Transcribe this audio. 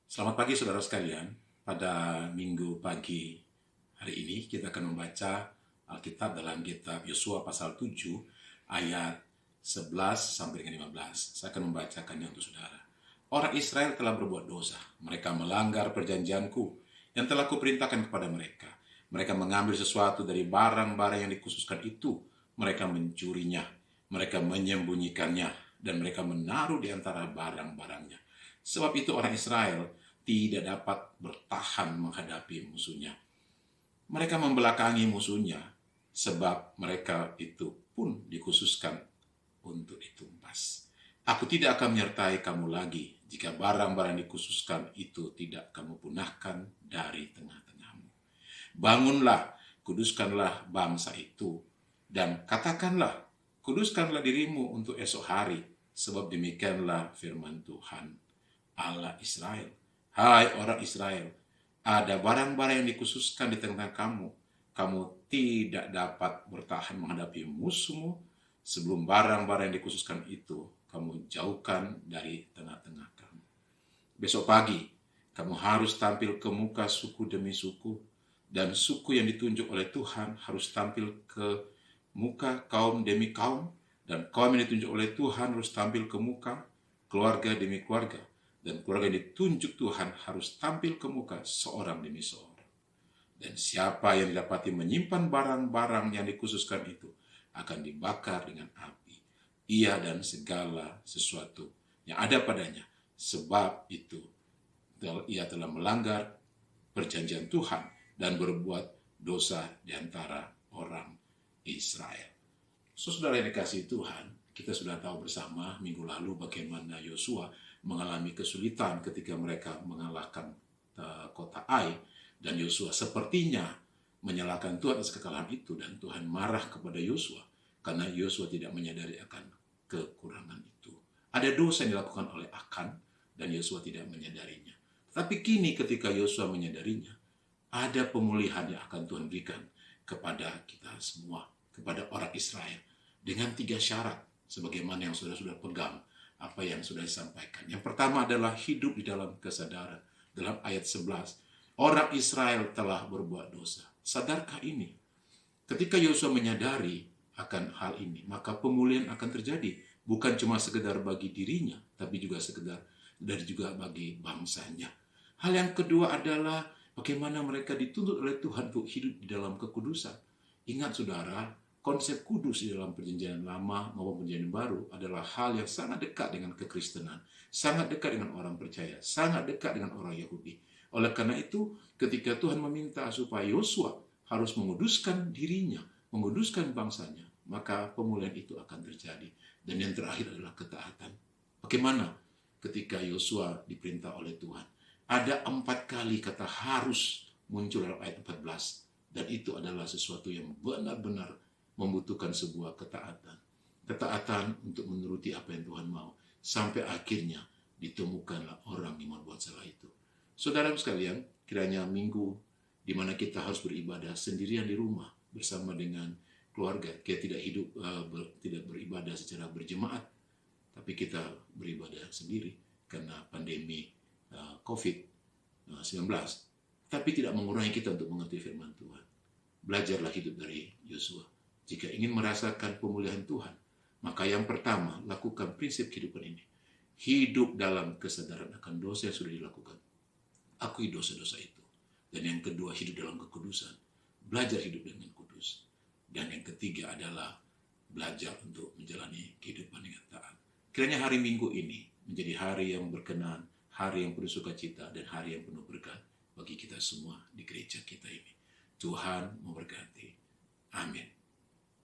Selamat pagi saudara sekalian. Pada minggu pagi hari ini kita akan membaca Alkitab dalam kitab Yosua pasal 7 ayat 11 sampai dengan 15. Saya akan membacakannya untuk saudara. Orang Israel telah berbuat dosa. Mereka melanggar perjanjianku yang telah kuperintahkan kepada mereka. Mereka mengambil sesuatu dari barang-barang yang dikhususkan itu. Mereka mencurinya. Mereka menyembunyikannya. Dan mereka menaruh di antara barang-barangnya. Sebab itu orang Israel tidak dapat bertahan menghadapi musuhnya. Mereka membelakangi musuhnya sebab mereka itu pun dikhususkan untuk ditumpas. Aku tidak akan menyertai kamu lagi jika barang-barang dikhususkan itu tidak kamu punahkan dari tengah-tengahmu. Bangunlah, kuduskanlah bangsa itu, dan katakanlah, kuduskanlah dirimu untuk esok hari, sebab demikianlah firman Tuhan Allah Israel. Hai orang Israel, ada barang-barang yang dikhususkan di tengah kamu. Kamu tidak dapat bertahan menghadapi musuhmu sebelum barang-barang yang dikhususkan itu kamu jauhkan dari tengah-tengah kamu. Besok pagi, kamu harus tampil ke muka suku demi suku, dan suku yang ditunjuk oleh Tuhan harus tampil ke muka kaum demi kaum, dan kaum yang ditunjuk oleh Tuhan harus tampil ke muka keluarga demi keluarga. Dan keluarga yang ditunjuk Tuhan harus tampil ke muka seorang demi seorang. Dan siapa yang didapati menyimpan barang-barang yang dikhususkan itu akan dibakar dengan api. Ia dan segala sesuatu yang ada padanya. Sebab itu ia telah melanggar perjanjian Tuhan dan berbuat dosa di antara orang Israel. Saudara yang dikasihi Tuhan, kita sudah tahu bersama minggu lalu bagaimana Yosua mengalami kesulitan ketika mereka mengalahkan kota Ai, dan Yosua sepertinya menyalahkan Tuhan atas kekalahan itu, dan Tuhan marah kepada Yosua karena Yosua tidak menyadari akan kekurangan itu. Ada dosa yang dilakukan oleh Akan dan Yosua tidak menyadarinya. Tapi kini ketika Yosua menyadarinya, ada pemulihan yang akan Tuhan berikan kepada kita semua, kepada orang Israel, dengan 3 syarat sebagaimana yang sudah pegang apa yang sudah disampaikan. Yang pertama adalah hidup di dalam kesadaran. Dalam ayat 11, orang Israel telah berbuat dosa. Sadarkah ini? Ketika Yosua menyadari akan hal ini, maka pemulihan akan terjadi. Bukan cuma sekedar bagi dirinya, tapi juga sekedar dan juga bagi bangsanya. Hal yang kedua adalah bagaimana mereka dituntut oleh Tuhan untuk hidup di dalam kekudusan. Ingat saudara, konsep kudus di dalam perjanjian lama maupun perjanjian baru adalah hal yang sangat dekat dengan kekristenan, sangat dekat dengan orang percaya, sangat dekat dengan orang Yahudi. Oleh karena itu, ketika Tuhan meminta supaya Yosua harus menguduskan dirinya, menguduskan bangsanya, maka pemulihan itu akan terjadi. Dan yang terakhir adalah ketaatan. Bagaimana ketika Yosua diperintah oleh Tuhan? Ada 4 kali kata harus muncul dalam ayat 14. Dan itu adalah sesuatu yang benar-benar membutuhkan sebuah ketaatan. Ketaatan untuk menuruti apa yang Tuhan mau. Sampai akhirnya ditemukanlah orang yang membuat salah itu. Saudara sekalian, kiranya minggu di mana kita harus beribadah sendirian di rumah bersama dengan keluarga. Kita tidak beribadah secara berjemaat, tapi kita beribadah sendiri karena pandemi COVID-19. Tapi tidak mengurangi kita untuk mengerti firman Tuhan. Belajarlah hidup dari Yosua. Jika ingin merasakan pemulihan Tuhan, maka yang pertama, lakukan prinsip kehidupan ini. Hidup dalam kesadaran akan dosa yang sudah dilakukan. Akui dosa-dosa itu. Dan yang kedua, hidup dalam kekudusan. Belajar hidup dengan kudus. Dan yang ketiga adalah belajar untuk menjalani kehidupan dengan taat. Kiranya hari Minggu ini menjadi hari yang berkenan, hari yang penuh sukacita, dan hari yang penuh berkat bagi kita semua di gereja kita ini. Tuhan memberkati. Amin.